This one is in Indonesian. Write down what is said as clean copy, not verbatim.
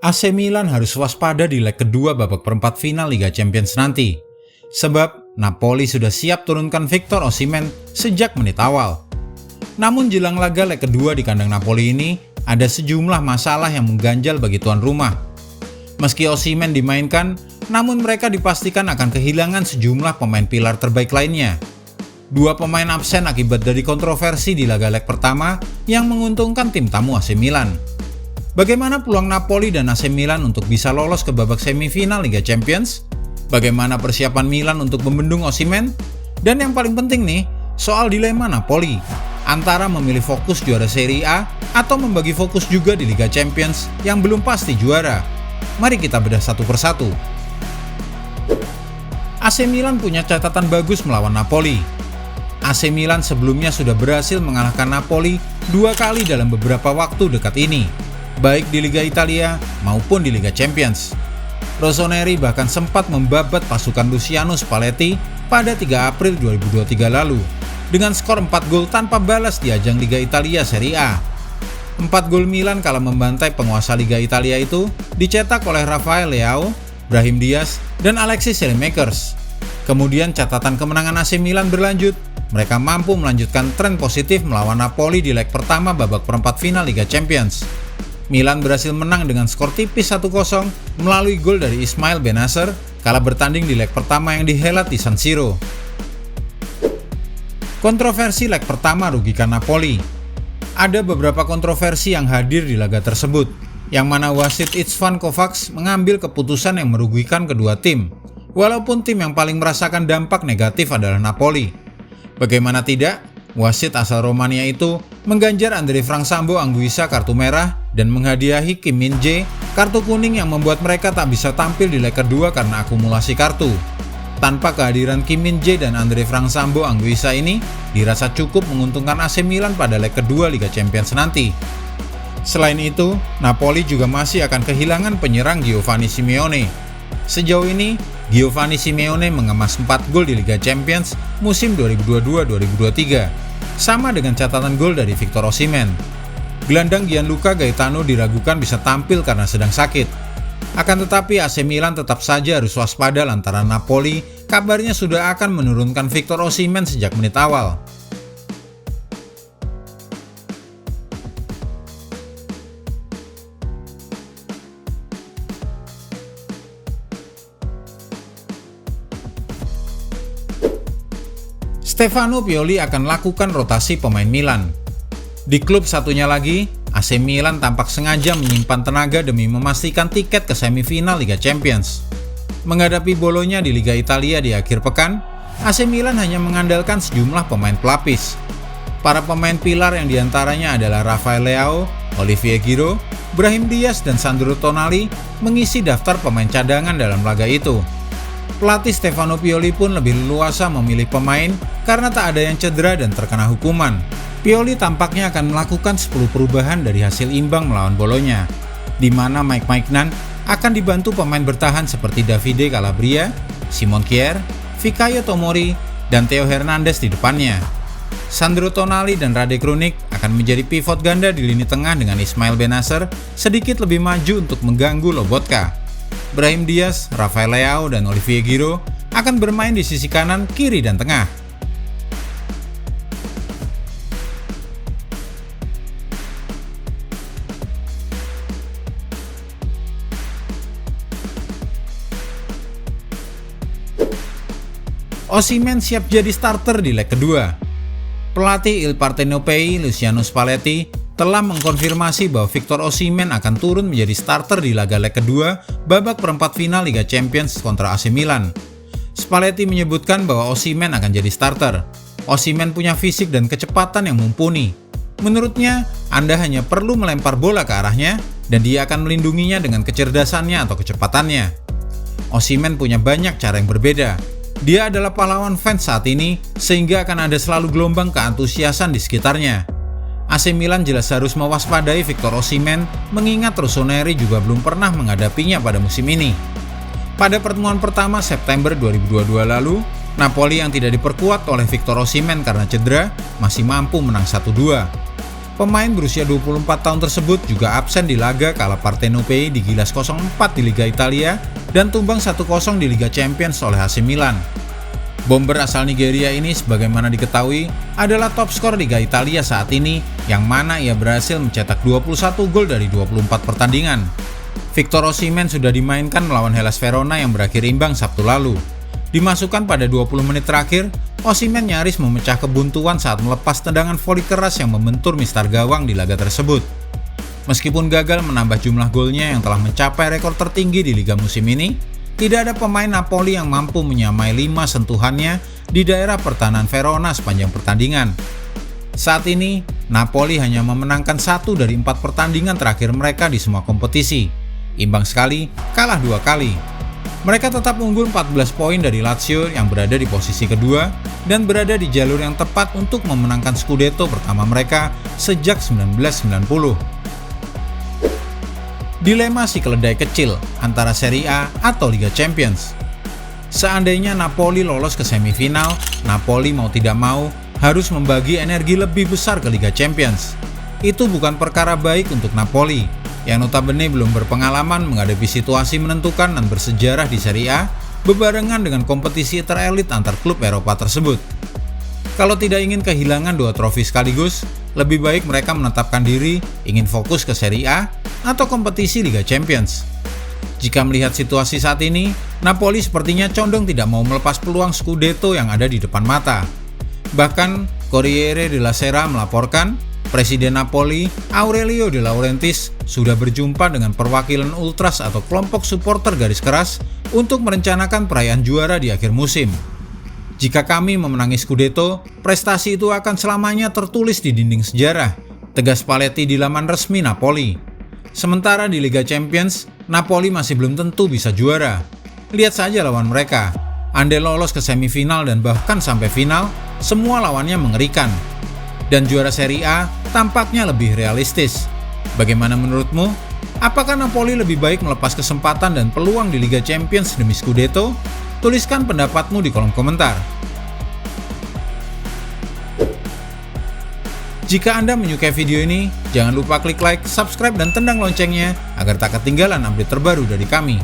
AC Milan harus waspada di leg kedua babak perempat final Liga Champions nanti. Sebab Napoli sudah siap turunkan Victor Osimhen sejak menit awal. Namun jelang laga leg kedua di kandang Napoli ini, ada sejumlah masalah yang mengganjal bagi tuan rumah. Meski Osimhen dimainkan, namun mereka dipastikan akan kehilangan sejumlah pemain pilar terbaik lainnya. Dua pemain absen akibat dari kontroversi di laga leg pertama yang menguntungkan tim tamu AC Milan. Bagaimana peluang Napoli dan AC Milan untuk bisa lolos ke babak semifinal Liga Champions? Bagaimana persiapan Milan untuk membendung Osimhen? Dan yang paling penting nih, soal dilema Napoli antara memilih fokus juara Serie A atau membagi fokus juga di Liga Champions yang belum pasti juara. Mari kita bedah satu persatu. AC Milan punya catatan bagus melawan Napoli. AC Milan sebelumnya sudah berhasil mengalahkan Napoli 2 kali dalam beberapa waktu dekat ini, baik di Liga Italia maupun di Liga Champions. Rossoneri bahkan sempat membabat pasukan Luciano Spalletti pada 3 April 2023 lalu dengan skor 4 gol tanpa balas di ajang Liga Italia Serie A. 4 gol Milan kala membantai penguasa Liga Italia itu dicetak oleh Rafael Leao, Brahim Diaz, dan Alexis Saelemaekers. Kemudian catatan kemenangan AC Milan berlanjut. Mereka mampu melanjutkan tren positif melawan Napoli di leg pertama babak perempat final Liga Champions. Milan berhasil menang dengan skor tipis 1-0 melalui gol dari Ismail Bennacer kala bertanding di leg pertama yang dihelat di San Siro. Kontroversi leg pertama rugikan Napoli. Ada beberapa kontroversi yang hadir di laga tersebut, yang mana wasit Istvan Kovacs mengambil keputusan yang merugikan kedua tim, walaupun tim yang paling merasakan dampak negatif adalah Napoli. Bagaimana tidak, wasit asal Romania itu mengganjar Andre Frank Sambo Anguissa kartu merah dan menghadiahi Kim Min-jae kartu kuning yang membuat mereka tak bisa tampil di leg kedua karena akumulasi kartu. Tanpa kehadiran Kim Min-jae dan Andre Frank Sambo Anguissa ini dirasa cukup menguntungkan AC Milan pada leg kedua Liga Champions nanti. Selain itu, Napoli juga masih akan kehilangan penyerang Giovanni Simeone. Sejauh ini, Giovanni Simeone mengemas 4 gol di Liga Champions musim 2022-2023, sama dengan catatan gol dari Victor Osimhen. Gelandang Gianluca Gaetano diragukan bisa tampil karena sedang sakit. Akan tetapi AC Milan tetap saja harus waspada lantaran Napoli kabarnya sudah akan menurunkan Victor Osimhen sejak menit awal. Stefano Pioli akan lakukan rotasi pemain Milan. Di klub satunya lagi, AC Milan tampak sengaja menyimpan tenaga demi memastikan tiket ke semifinal Liga Champions. Menghadapi Bologna di Liga Italia di akhir pekan, AC Milan hanya mengandalkan sejumlah pemain pelapis. Para pemain pilar yang diantaranya adalah Rafael Leao, Olivier Giroud, Brahim Diaz, dan Sandro Tonali mengisi daftar pemain cadangan dalam laga itu. Pelatih Stefano Pioli pun lebih leluasa memilih pemain karena tak ada yang cedera dan terkena hukuman. Pioli tampaknya akan melakukan 10 perubahan dari hasil imbang melawan Bologna, di mana Mike Maignan akan dibantu pemain bertahan seperti Davide Calabria, Simon Kjaer, Fikayo Tomori, dan Theo Hernandez di depannya. Sandro Tonali dan Rade Krunic akan menjadi pivot ganda di lini tengah dengan Ismail Bennacer sedikit lebih maju untuk mengganggu Lobotka. Brahim Diaz, Rafael Leao, dan Olivier Giroud akan bermain di sisi kanan, kiri, dan tengah. Osimhen siap jadi starter di leg kedua. Pelatih Il Partenopei, Luciano Spalletti, telah mengkonfirmasi bahwa Victor Osimhen akan turun menjadi starter di laga leg kedua babak perempat final Liga Champions kontra AC Milan. Spalletti menyebutkan bahwa Osimhen akan jadi starter. Osimhen punya fisik dan kecepatan yang mumpuni. Menurutnya, Anda hanya perlu melempar bola ke arahnya dan dia akan melindunginya dengan kecerdasannya atau kecepatannya. Osimhen punya banyak cara yang berbeda. Dia adalah pahlawan fans saat ini sehingga akan ada selalu gelombang keantusiasan di sekitarnya. AC Milan jelas harus mewaspadai Victor Osimhen mengingat Rossoneri juga belum pernah menghadapinya pada musim ini. Pada pertemuan pertama September 2022 lalu, Napoli yang tidak diperkuat oleh Victor Osimhen karena cedera masih mampu menang 1-2. Pemain berusia 24 tahun tersebut juga absen di laga kalah Partenopei di Gilas 04 di Liga Italia dan tumbang 1-0 di Liga Champions oleh AC Milan. Bomber asal Nigeria ini sebagaimana diketahui adalah top skor Liga Italia saat ini, yang mana ia berhasil mencetak 21 gol dari 24 pertandingan. Victor Osimhen sudah dimainkan melawan Hellas Verona yang berakhir imbang Sabtu lalu. Dimasukkan pada 20 menit terakhir, Osimhen nyaris memecah kebuntuan saat melepas tendangan voli keras yang membentur mistar gawang di laga tersebut. Meskipun gagal menambah jumlah golnya yang telah mencapai rekor tertinggi di liga musim ini, tidak ada pemain Napoli yang mampu menyamai 5 sentuhannya di daerah pertahanan Verona sepanjang pertandingan. Saat ini, Napoli hanya memenangkan 1 dari 4 pertandingan terakhir mereka di semua kompetisi. Imbang sekali, kalah 2 kali. Mereka tetap unggul 14 poin dari Lazio yang berada di posisi kedua dan berada di jalur yang tepat untuk memenangkan Scudetto pertama mereka sejak 1990. Dilema si keledai kecil antara Serie A atau Liga Champions. Seandainya Napoli lolos ke semifinal, Napoli mau tidak mau harus membagi energi lebih besar ke Liga Champions. Itu bukan perkara baik untuk Napoli, yang notabene belum berpengalaman menghadapi situasi menentukan dan bersejarah di Serie A bebarengan dengan kompetisi terelit antar klub Eropa tersebut. Kalau tidak ingin kehilangan 2 trofi sekaligus, lebih baik mereka menetapkan diri ingin fokus ke Serie A atau kompetisi Liga Champions. Jika melihat situasi saat ini, Napoli sepertinya condong tidak mau melepas peluang Scudetto yang ada di depan mata. Bahkan, Corriere della Sera melaporkan Presiden Napoli, Aurelio De Laurentiis, sudah berjumpa dengan perwakilan Ultras atau kelompok supporter garis keras untuk merencanakan perayaan juara di akhir musim. Jika kami memenangi Scudetto, prestasi itu akan selamanya tertulis di dinding sejarah, tegas Spalletti di laman resmi Napoli. Sementara di Liga Champions, Napoli masih belum tentu bisa juara. Lihat saja lawan mereka. Andai lolos ke semifinal dan bahkan sampai final, semua lawannya mengerikan. Dan juara Serie A tampaknya lebih realistis. Bagaimana menurutmu? Apakah Napoli lebih baik melepas kesempatan dan peluang di Liga Champions demi Scudetto? Tuliskan pendapatmu di kolom komentar. Jika Anda menyukai video ini, jangan lupa klik like, subscribe, dan tendang loncengnya agar tak ketinggalan update terbaru dari kami.